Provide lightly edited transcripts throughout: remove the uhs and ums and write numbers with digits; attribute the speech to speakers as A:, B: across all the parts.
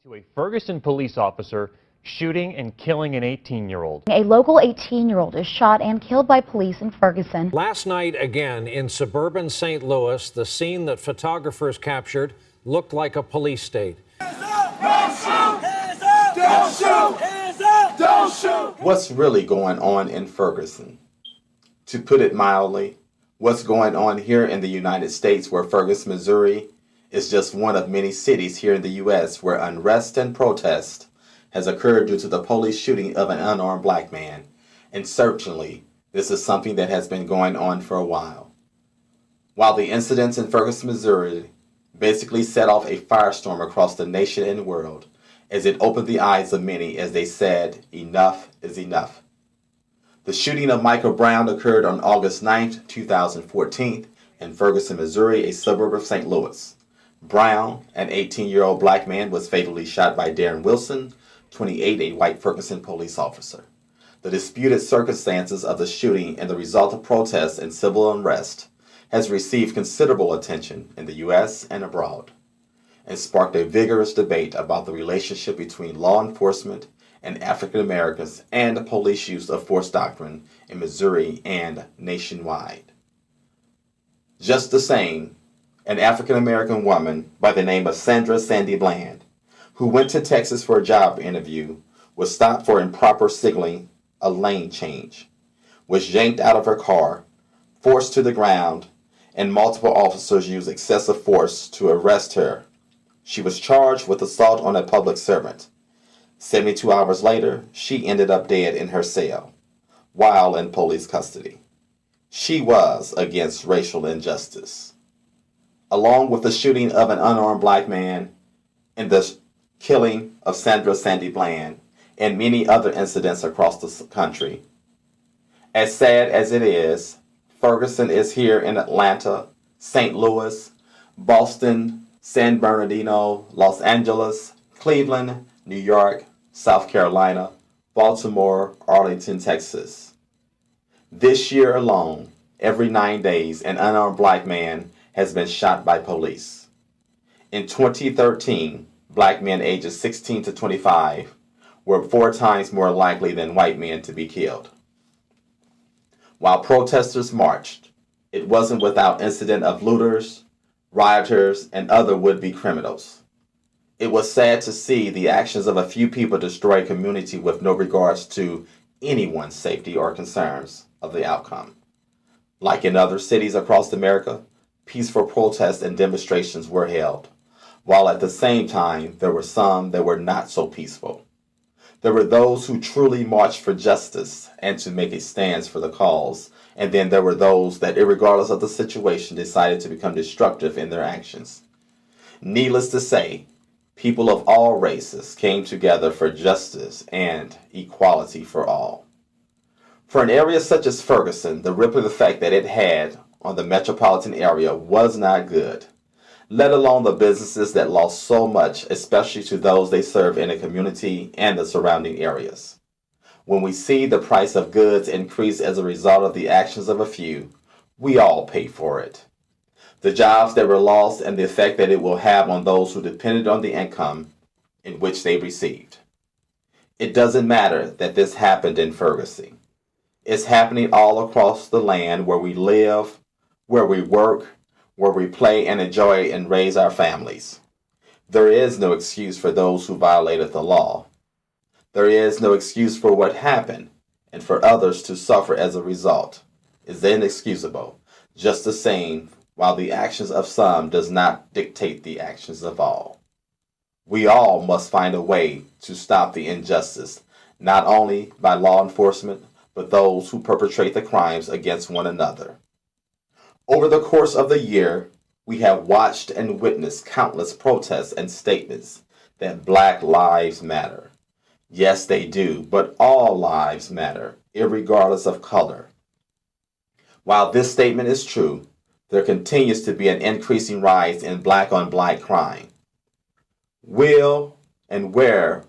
A: To a Ferguson police officer shooting and killing an 18-year-old.
B: A local 18-year-old is shot and killed by police in Ferguson.
C: Last night, again, in suburban St. Louis, the scene that photographers captured looked like a police state.
D: Don't shoot! Hands up! Don't shoot! Hands up! Don't shoot!
E: What's really going on in Ferguson? To put it mildly, what's going on here in the United States, where Ferguson, Missouri, is just one of many cities here in the U.S. where unrest and protest has occurred due to the police shooting of an unarmed black man. And certainly, this is something that has been going on for a while. While the incidents in Ferguson, Missouri basically set off a firestorm across the nation and world, as it opened the eyes of many as they said, enough is enough. The shooting of Michael Brown occurred on August 9, 2014 in Ferguson, Missouri, a suburb of St. Louis. Brown, an 18-year-old black man, was fatally shot by Darren Wilson, 28, a white Ferguson police officer. The disputed circumstances of the shooting and the result of protests and civil unrest has received considerable attention in the U.S. and abroad, and sparked a vigorous debate about the relationship between law enforcement and African Americans and the police use of force doctrine in Missouri and nationwide. Just the same, an African American woman by the name of Sandra Sandy Bland, who went to Texas for a job interview, was stopped for improper signaling a lane change, was yanked out of her car, forced to the ground, and multiple officers used excessive force to arrest her. She was charged with assault on a public servant. 72 hours later, she ended up dead in her cell while in police custody. She was against racial injustice. Along with the shooting of an unarmed black man and the killing of Sandra Sandy Bland and many other incidents across the country. As sad as it is, Ferguson is here in Atlanta, St. Louis, Boston, San Bernardino, Los Angeles, Cleveland, New York, South Carolina, Baltimore, Arlington, Texas. This year alone, every 9 days, an unarmed black man has been shot by police. In 2013, black men ages 16 to 25 were 4 times more likely than white men to be killed. While protesters marched, it wasn't without incident of looters, rioters, and other would-be criminals. It was sad to see the actions of a few people destroy a community with no regards to anyone's safety or concerns of the outcome. Like in other cities across America, peaceful protests and demonstrations were held, while at the same time there were some that were not so peaceful. There were those who truly marched for justice and to make a stance for the cause, and then there were those that, irregardless of the situation, decided to become destructive in their actions. Needless to say, people of all races came together for justice and equality for all. For an area such as Ferguson, the ripple effect that it had on the metropolitan area was not good, let alone the businesses that lost so much, especially to those they serve in the community and the surrounding areas. When we see the price of goods increase as a result of the actions of a few, we all pay for it. The jobs that were lost and the effect that it will have on those who depended on the income in which they received. It doesn't matter that this happened in Ferguson. It's happening all across the land where we live, where we work, where we play and enjoy and raise our families. There is no excuse for those who violated the law. There is no excuse for what happened, and for others to suffer as a result is inexcusable, just the same, while the actions of some does not dictate the actions of all. We all must find a way to stop the injustice, not only by law enforcement, but those who perpetrate the crimes against one another. Over the course of the year, we have watched and witnessed countless protests and statements that Black lives matter. Yes, they do, but all lives matter, irregardless of color. While this statement is true, there continues to be an increasing rise in Black-on-Black crime. Will and where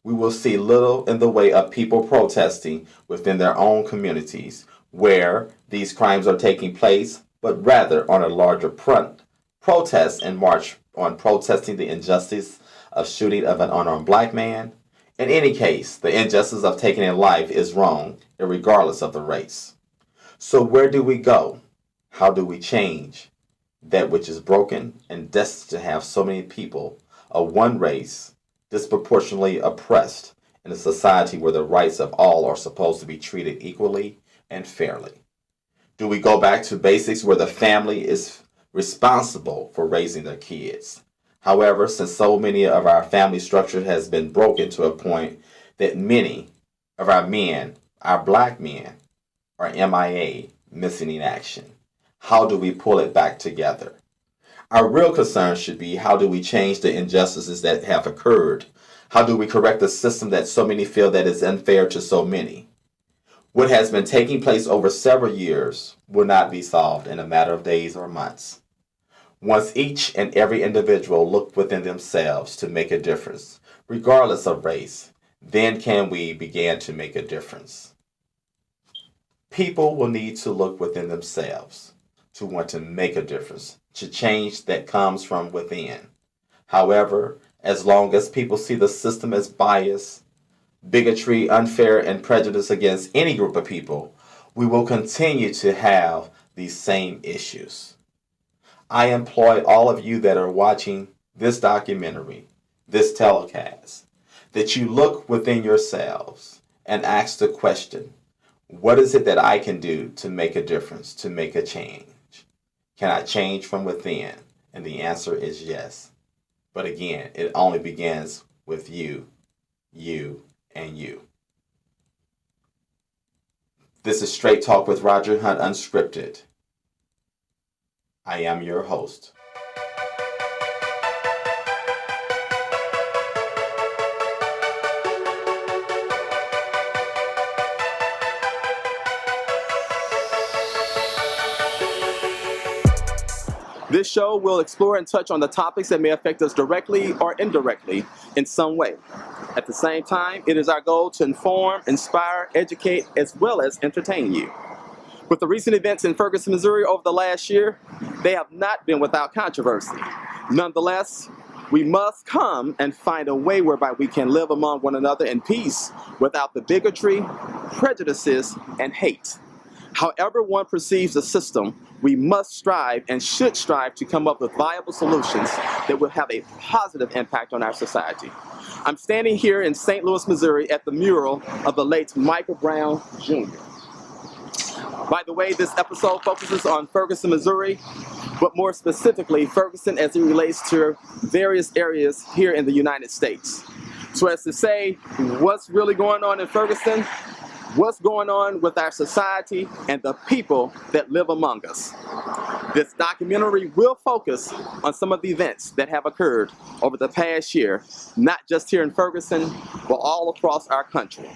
E: we will see little in the way of people protesting within their own communities where these crimes are taking place, but rather on a larger front, protest and march on protesting the injustice of shooting of an unarmed black man. In any case, the injustice of taking a life is wrong, regardless of the race. So where do we go? How do we change that which is broken and destined to have so many people of one race disproportionately oppressed in a society where the rights of all are supposed to be treated equally and fairly? Do we go back to basics where the family is responsible for raising their kids? However, since so many of our family structure has been broken to a point that many of our men, our black men, are MIA, missing in action, how do we pull it back together? Our real concern should be, how do we change the injustices that have occurred? How do we correct the system that so many feel that is unfair to so many? What has been taking place over several years will not be solved in a matter of days or months. Once each and every individual look within themselves to make a difference, regardless of race, then can we begin to make a difference. People will need to look within themselves to want to make a difference, to change that comes from within. However, as long as people see the system as biased, bigotry, unfair, and prejudice against any group of people, we will continue to have these same issues. I employ all of you that are watching this documentary, this telecast, that you look within yourselves and ask the question, what is it that I can do to make a difference, to make a change? Can I change from within? And the answer is yes. But again, it only begins with you, and you. This is Straight Talk with Roger Hunt Unscripted. I am your host.
F: This show will explore and touch on the topics that may affect us directly or indirectly in some way. At the same time, it is our goal to inform, inspire, educate, as well as entertain you. With the recent events in Ferguson, Missouri over the last year, they have not been without controversy. Nonetheless, we must come and find a way whereby we can live among one another in peace without the bigotry, prejudices, and hate. However one perceives the system, we must strive and should strive to come up with viable solutions that will have a positive impact on our society. I'm standing here in St. Louis, Missouri at the mural of the late Michael Brown Jr. By the way, this episode focuses on Ferguson, Missouri, but more specifically, Ferguson as it relates to various areas here in the United States. So as to say, what's really going on in Ferguson? What's going on with our society and the people that live among us. This documentary will focus on some of the events that have occurred over the past year, not just here in Ferguson, but all across our country.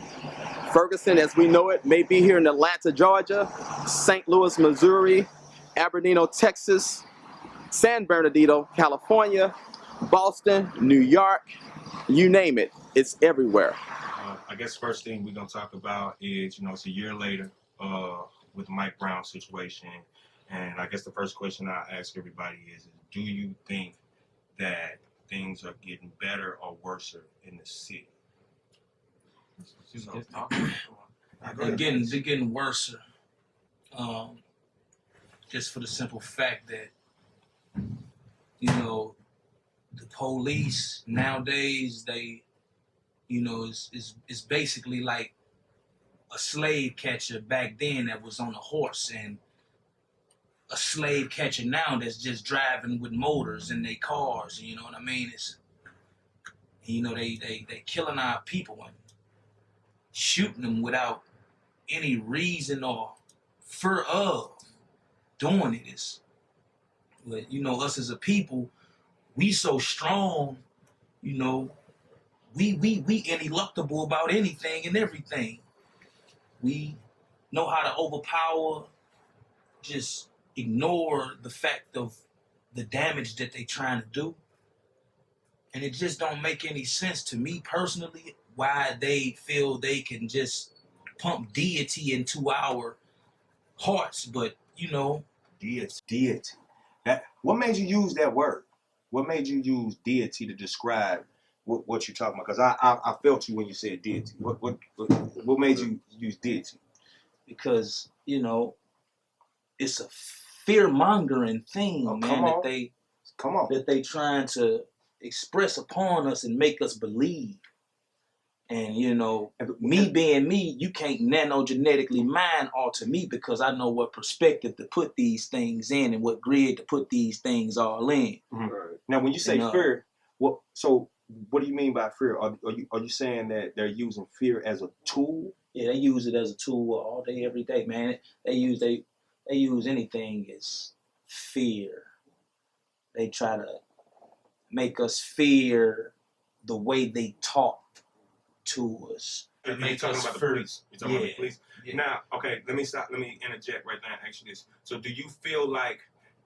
F: Ferguson, as we know it, may be here in Atlanta, Georgia, St. Louis, Missouri, Aberdeen, Texas, San Bernardino, California, Boston, New York, you name it, it's everywhere.
G: I guess first thing we're going to talk about is, it's a year later with the Mike Brown situation. And I guess the first question I ask everybody is, do you think that things are getting better or worse in the city?
H: They're getting worse. Just for the simple fact that, the police nowadays, they, it's basically like a slave catcher back then that was on a horse, and a slave catcher now that's just driving with motors in their cars. You know what I mean? It's, they killing our people and shooting them without any reason or fear of doing it. But us as a people, we so strong, we ineluctable about anything and everything. We know how to overpower, just ignore the fact of the damage that they trying to do. And it just don't make any sense to me personally why they feel they can just pump deity into our hearts. But,
G: Deity.
I: What made you use that word? What made you use deity to describe what you're talking about? Because I felt you when you said deity. What made you use deity?
H: Because, you know, it's a fear-mongering thing, man, that they trying to express upon us and make us believe. And, you know, me being me, you can't nanogenetically mind alter me because I know what perspective to put these things in and what grid to put these things all in.
I: Mm-hmm. Right. Now, when you say fear, what do you mean by fear? Are you saying that they're using fear as a tool?
H: Yeah, they use it as a tool all day, every day, man. They use anything as fear. They try to make us fear the way they talk to us.
G: You're talking about the police. You're talking about the police. Yeah. Now, okay, let me interject right there and ask you this. So do you feel like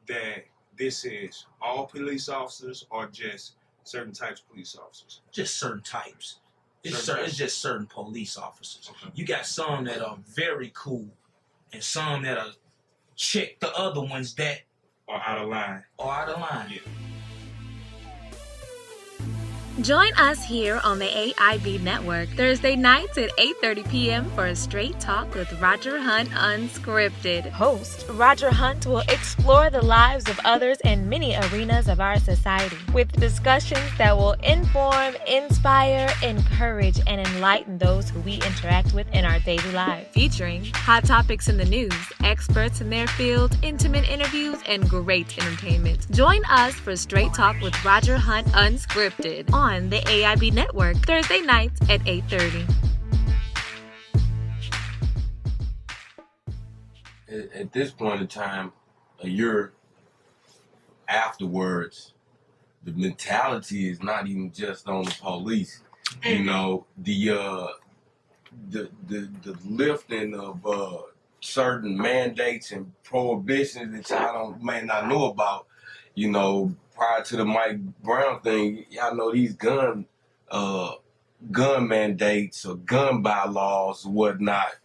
G: that this is all police officers or just certain types of police officers?
H: Just certain types. It's just certain police officers. Okay. You got some that are very cool and some that are check the other ones that
G: are out of line.
H: Yeah.
J: Join us here on the AIB Network Thursday nights at 8:30 p.m. for a straight talk with Roger Hunt Unscripted. Host Roger Hunt will explore the lives of others in many arenas of our society with discussions that will inform, inspire, encourage, and enlighten those who we interact with in our daily lives. Featuring hot topics in the news, experts in their field, intimate interviews, and great entertainment. Join us for Straight Talk with Roger Hunt Unscripted on the AIB Network Thursday nights at 8:30.
K: At this point in time, a year afterwards, the mentality is not even just on the police. You know, the lifting of certain mandates and prohibitions that y'all may not know about. You know, prior to the Mike Brown thing, y'all know these gun mandates or gun bylaws or whatnot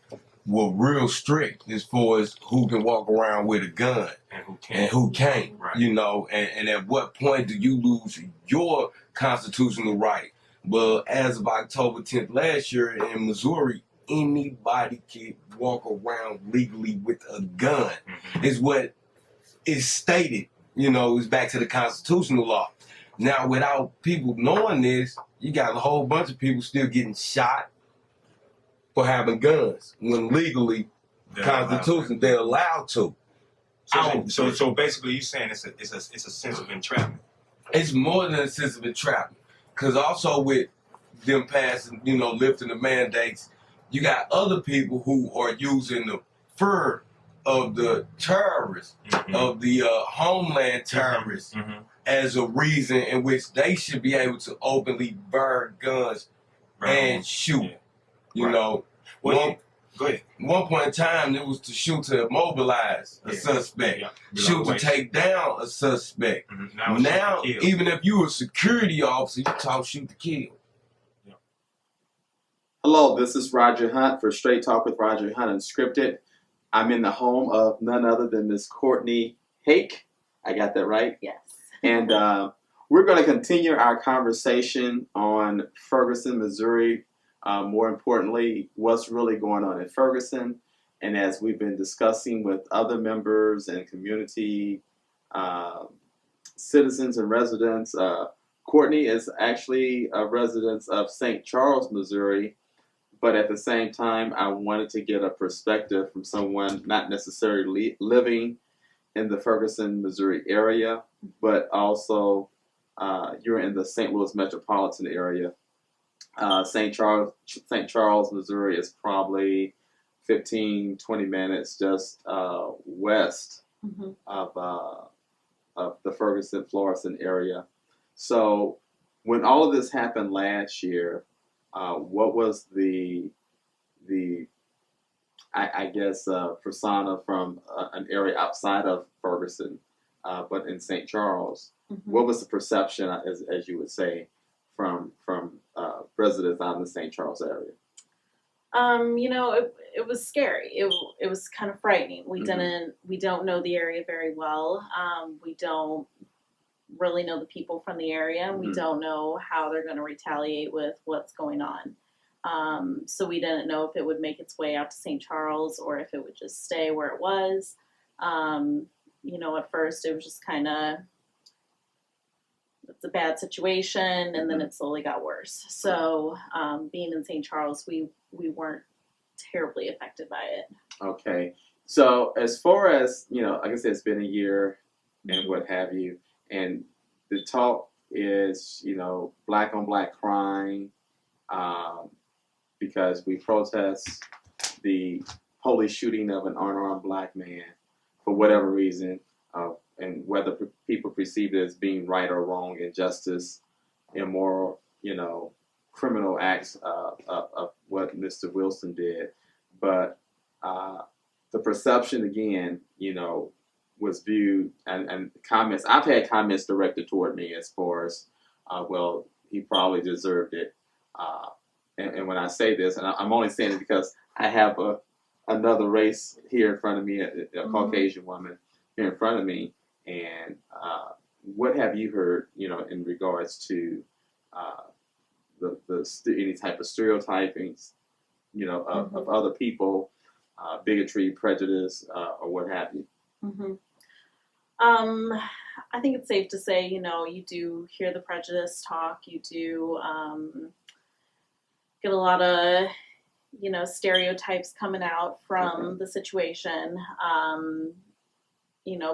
K: were real strict as far as who can walk around with a gun and who can't. Right. You know, and at what point do you lose your constitutional right? But as of October 10th last year in Missouri, anybody can walk around legally with a gun. Mm-hmm. Is what is stated. You know, it's back to the constitutional law. Now, without people knowing this, you got a whole bunch of people still getting shot for having guns when legally, Constitution, they're allowed to.
G: So basically, you're saying it's a sense of entrapment.
K: It's more than a sense of entrapment, because also with them passing, you know, lifting the mandates, you got other people who are using the fear of the terrorists, mm-hmm. of the homeland terrorists, mm-hmm. as a reason in which they should be able to openly bear guns and shoot. Yeah. You know, go ahead. One point in time, it was to shoot to immobilize a suspect, shoot to take down a suspect. Mm-hmm. Now even if you were a security officer, you talk shoot to kill.
F: Yeah. Hello, this is Roger Hunt for Straight Talk with Roger Hunt Unscripted. I'm in the home of none other than Miss Courtney Hake. I got that right?
B: Yes.
F: And we're going to continue our conversation on Ferguson, Missouri. More importantly, what's really going on in Ferguson. And as we've been discussing with other members and community citizens and residents, Courtney is actually a resident of St. Charles, Missouri. But at the same time, I wanted to get a perspective from someone not necessarily living in the Ferguson, Missouri area, but also you're in the St. Louis metropolitan area. St. Charles, Missouri is probably 15, 20 minutes just west mm-hmm. of the Ferguson, Florissant area. So when all of this happened last year, what was the persona from an area outside of Ferguson, but in St. Charles? Mm-hmm. What was the perception, as you would say, from residents out in the St. Charles area?
L: It was scary. It was kind of frightening. We don't know the area very well. We don't really know the people from the area, and we don't know how they're going to retaliate with what's going on. So we didn't know if it would make its way out to St. Charles or if it would just stay where it was. At first it was just kind of, it's a bad situation, and then it slowly got worse. So being in St. Charles, we weren't terribly affected by it.
F: Okay. So as far as, like I said, it's been a year and what have you, and the talk is, black on black crime, because we protest the police shooting of an unarmed black man for whatever reason, and whether people perceive it as being right or wrong, injustice, immoral, criminal acts of what Mr. Wilson did. But the perception, again, was viewed, and comments, I've had comments directed toward me as far as, well, he probably deserved it. And when I say this, and I'm only saying it because I have another race here in front of me, a Caucasian woman here in front of me, and what have you heard, in regards to any type of stereotyping, of other people, bigotry, prejudice, or what have you?
L: I think it's safe to say, you do hear the prejudice talk. You do get a lot of, stereotypes coming out from the situation.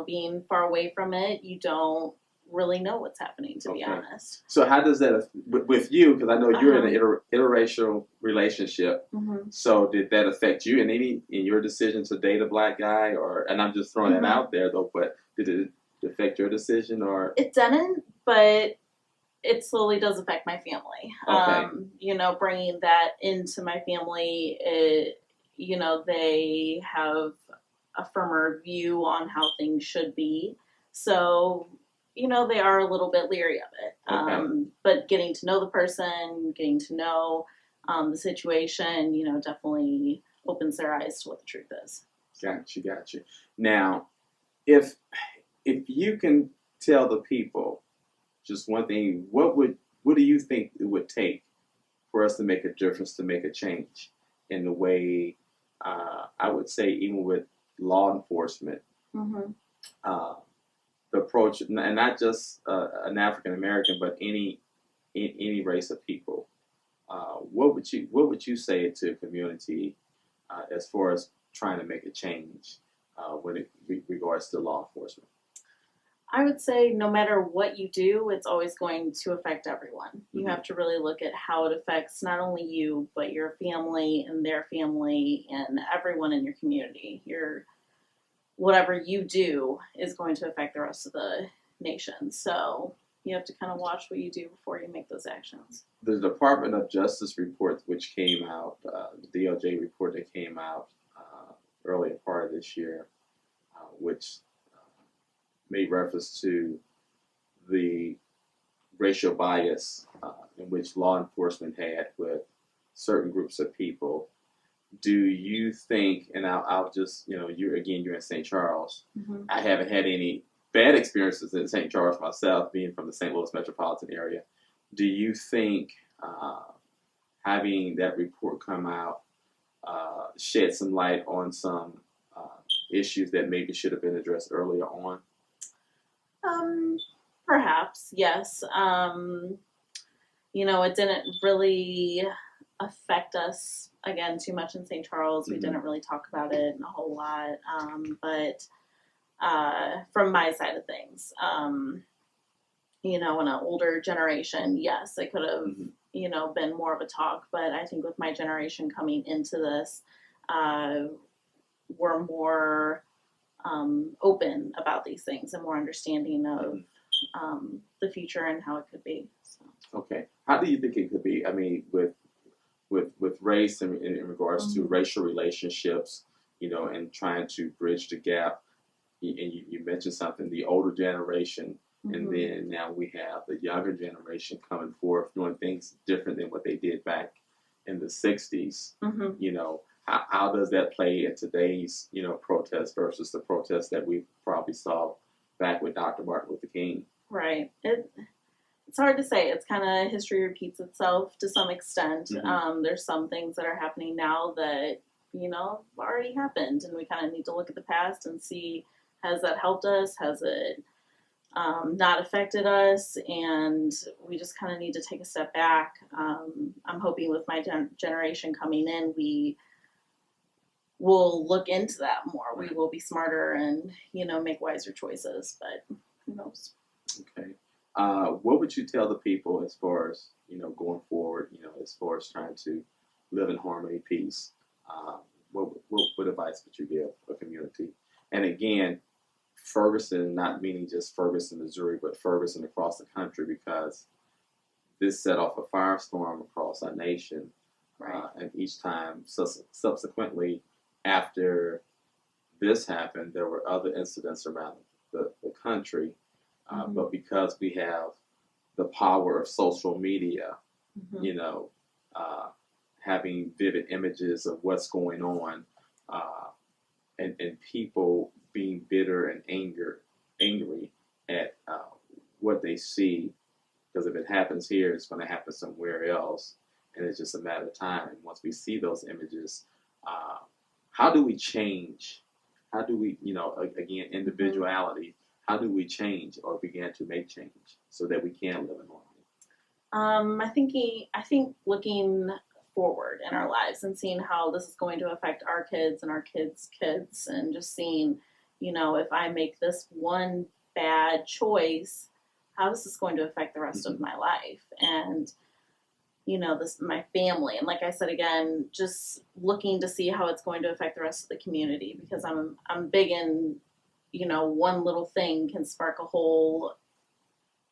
L: Being far away from it, you don't really know what's happening, to be honest.
F: So how does that, with you, because I know you're in an interracial relationship, so did that affect you in your decision to date a black guy, and I'm just throwing that out there though, but did it affect your decision, or?
L: It didn't, but it slowly does affect my family.
F: Okay.
L: Bringing that into my family, they have a firmer view on how things should be. So, they are a little bit leery of it.
F: Okay.
L: But getting to know the person, getting to know the situation, definitely opens their eyes to what the truth is.
F: Got you. Now, if you can tell the people just one thing, what do you think it would take for us to make a difference, to make a change in the way, I would say, even with law enforcement, the approach, and not just an African American, but any race of people? What would you say to a community as far as trying to make a change when it regards to law enforcement?
L: I would say no matter what you do, it's always going to affect everyone. You have to really look at how it affects not only you, but your family and their family and everyone in your community. Whatever you do is going to affect the rest of the nation. So you have to kind of watch what you do before you make those actions.
F: The Department of Justice report, which came out, the DOJ report that came out earlier part of this year, which made reference to the racial bias in which law enforcement had with certain groups of people. Do you think, and I'll just, you're in St. Charles. I haven't had any bad experiences in St. Charles myself, being from the St. Louis metropolitan area. Do you think having that report come out shed some light on some issues that maybe should have been addressed earlier on?
L: Perhaps, yes. It didn't really affect us, again, too much in St. Charles. We didn't really talk about it a whole lot. But from my side of things, in an older generation, yes, it could have, been more of a talk. But I think with my generation coming into this, we're more open about these things and more understanding of the future and how it could be. So.
F: Okay. How do you think it could be? I mean, with race and in regards to racial relationships, and trying to bridge the gap. And you mentioned something, the older generation, and then now we have the younger generation coming forth doing things different than what they did back
E: in the 60s,
L: Mm-hmm.
E: you know, how does that play in today's, you know, protest versus the protest that we probably saw back with Dr. Martin Luther King?
L: Right. It's hard to say. It's kind of history repeats itself to some extent.
E: Mm-hmm.
L: There's some things that are happening now that, you know, already happened, and we kind of need to look at the past and see, has that helped us? Has it not affected us? And we just kind of need to take a step back. I'm hoping with my generation coming in, we will look into that more. We will be smarter and, you know, make wiser choices, but who knows?
E: Okay. What would you tell the people as far as, you know, going forward, you know, as far as trying to live in harmony, peace? What advice would you give a community? And again, Ferguson, not meaning just Ferguson, Missouri, but Ferguson across the country, because this set off a firestorm across our nation.
L: Right.
E: And each time, subsequently, after this happened, there were other incidents around the country.
L: Mm-hmm.
E: But because we have the power of social media,
L: Mm-hmm.
E: you know, having vivid images of what's going on, and people being bitter and angry at what they see, because if it happens here, it's going to happen somewhere else, and it's just a matter of time. And once we see those images, how do we change? How do we, you know, again, individuality, how do we change or begin to make change so that we can live in harmony?
L: I think looking forward in our lives and seeing how this is going to affect our kids and our kids' kids, and just seeing, you know, if I make this one bad choice, how is this going to affect the rest of my life? And, you know, my family. And like I said, again, just looking to see how it's going to affect the rest of the community, because I'm big in, you know, one little thing can spark a whole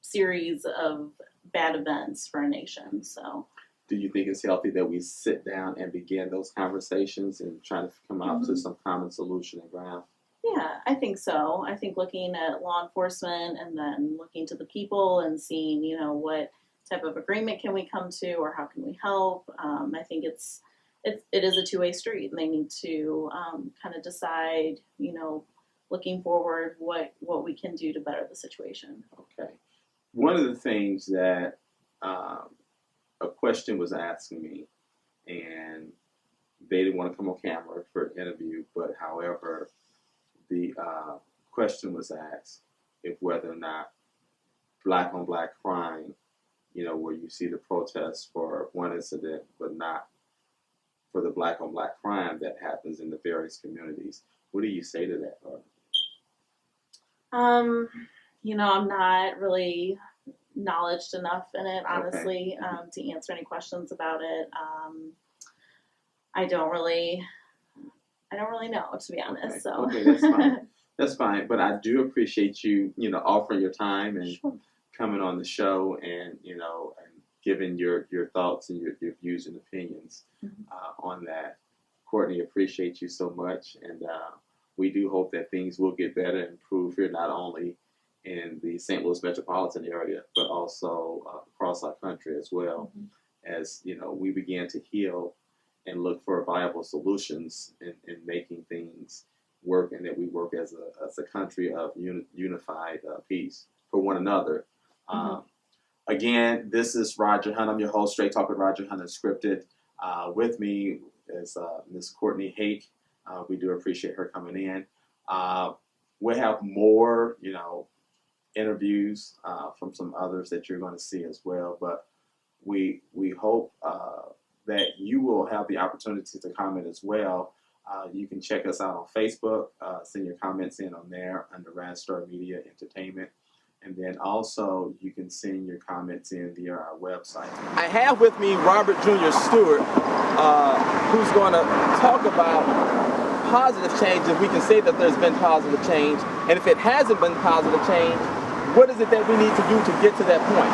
L: series of bad events for a nation. So
E: do you think it's healthy that we sit down and begin those conversations and try to come out to some common solution and ground?
L: yeah, I think so. I think looking at law enforcement and then looking to the people and seeing, you know, what type of agreement can we come to, or how can we help? I think it is a two-way street, and they need to kind of decide, you know, looking forward, what we can do to better the situation.
E: Okay. One of the things that a question was asking me, and they didn't want to come on camera for an interview, but however, the question was asked if whether or not black on black crime, you know, where you see the protests for one incident, but not for the black on black crime that happens in the various communities. What do you say to that, Laura?
L: You know, I'm not really knowledged enough in it, honestly,
E: Okay.
L: to answer any questions about it. I don't really know, to be honest.
E: Okay.
L: So
E: Okay, that's fine. That's fine. But I do appreciate you, you know, offering your time and
L: Sure.
E: coming on the show, and, you know, and giving your thoughts and your views and opinions on that. Courtney, appreciate you so much, and we do hope that things will get better and improve here, not only in the St. Louis metropolitan area, but also across our country as well, as, you know, we begin to heal and look for viable solutions in making things work, and that we work as a country of unified peace for one another. Again, this is Roger Hunt. I'm your host, Straight Talk with Roger Hunt Unscripted. With me is Miss Courtney Hake. We do appreciate her coming in. We'll have more, you know, interviews from some others that you're going to see as well. But we hope that you will have the opportunity to comment as well. You can check us out on Facebook. Send your comments in on there under Radstar Media Entertainment. And then also you can send your comments in via our website.
F: I have with me Robert Jr. Stewart, who's going to talk about positive change, if we can say that there's been positive change. And if it hasn't been positive change, what is it that we need to do to get to that point?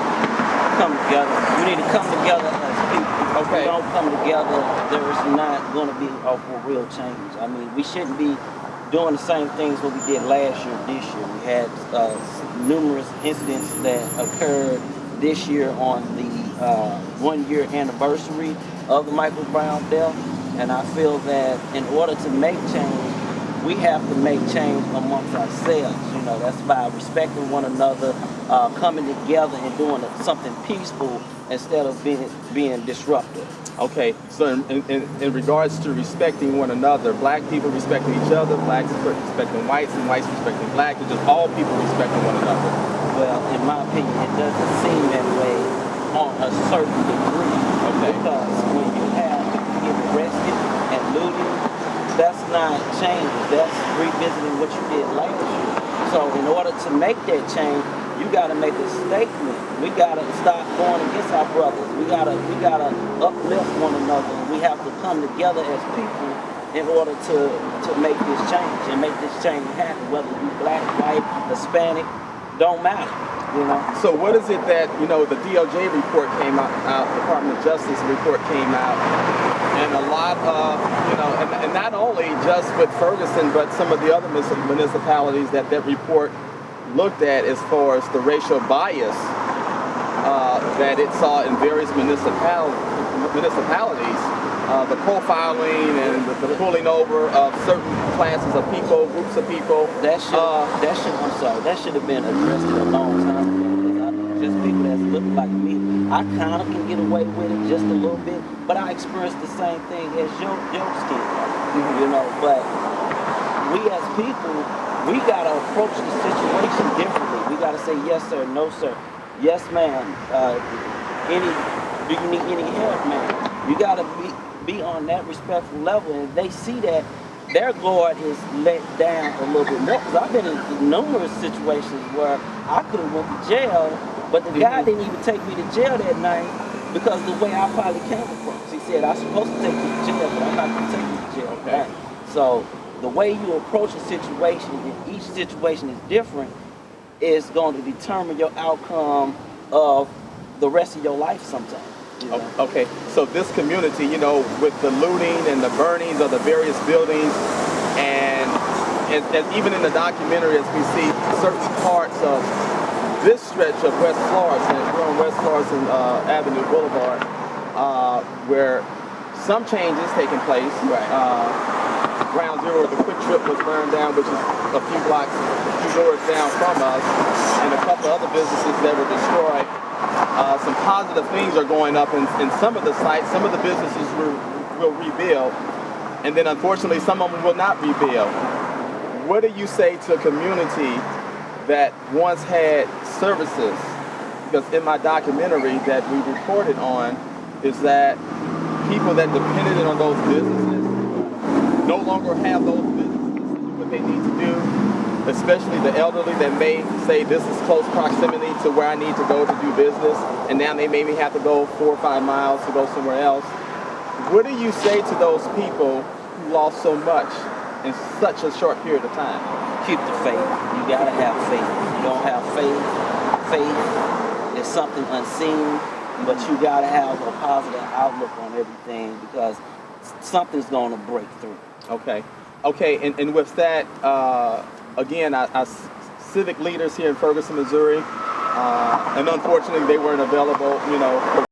M: Come together. We need to come together as people.
F: Okay.
M: If we don't come together, there's not going to be a real change. I mean, we shouldn't be doing the same things what we did last year, this year. We had numerous incidents that occurred this year on the 1-year anniversary of the Michael Brown death, and I feel that in order to make change, we have to make change amongst ourselves. You know, that's by respecting one another, coming together and doing something peaceful instead of being disruptive.
F: Okay, so in regards to respecting one another, black people respecting each other, blacks respecting whites, and whites respecting blacks, it's just all people respecting one another.
M: Well, in my opinion, it doesn't seem that way on a certain degree.
F: Okay.
M: Because when you have people getting arrested and looting, that's not change. That's revisiting what you did last year. So in order to make that change, you gotta make a statement. We gotta stop going against our brothers. We gotta uplift one another. And we have to come together as people in order to make this change and make this change happen. Whether you black, white, Hispanic, don't matter. You know.
F: So what is it that, you know, the DOJ report came out, Department of Justice report came out, and a lot of, you know, and not only just with Ferguson, but some of the other municipalities that report looked at as far as the racial bias that it saw in various municipalities, the profiling and the pulling over of certain classes of people, groups of people.
M: That should have been addressed a long time ago. Because I know just people that look like me, I kind of can get away with it just a little bit, but I experienced the same thing as your skin, you know. But we as people, we gotta approach the situation differently. We gotta say yes sir, no sir, yes ma'am. Do you need any help, man? You gotta be on that respectful level, and if they see that, their guard is let down a little bit more. Because I've been in numerous situations where I could have went to jail, but the guy didn't even take me to jail that night because the way I probably came across. He said, I'm supposed to take you to jail, but I'm not going to take you to jail tonight. So the way you approach a situation, and each situation is different, is going to determine your outcome of the rest of your life sometimes. You know?
F: Okay, so this community, you know, with the looting and the burnings of the various buildings, and even in the documentary, as we see certain parts of this stretch of West Florissant, we're on West Florissant Avenue Boulevard, where some changes taking place. Ground Zero, the Quick Trip was burned down, which is a few doors down from us, and a couple other businesses that were destroyed. Some positive things are going up in some of the sites. Some of the businesses will rebuild, and then unfortunately some of them will not rebuild. What do you say to a community that once had services? Because in my documentary that we reported on is that people that depended on those businesses no longer have those businesses to do what they need to do, especially the elderly that may say this is close proximity to where I need to go to do business, and now they maybe have to go 4 or 5 miles to go somewhere else. What do you say to those people who lost so much in such a short period of time?
M: Keep the faith. You gotta have faith. If you don't have faith is something unseen, but you gotta have a positive outlook on everything because something's gonna break through.
F: Okay, and with that, again, our civic leaders here in Ferguson, Missouri, and unfortunately they weren't available, you know,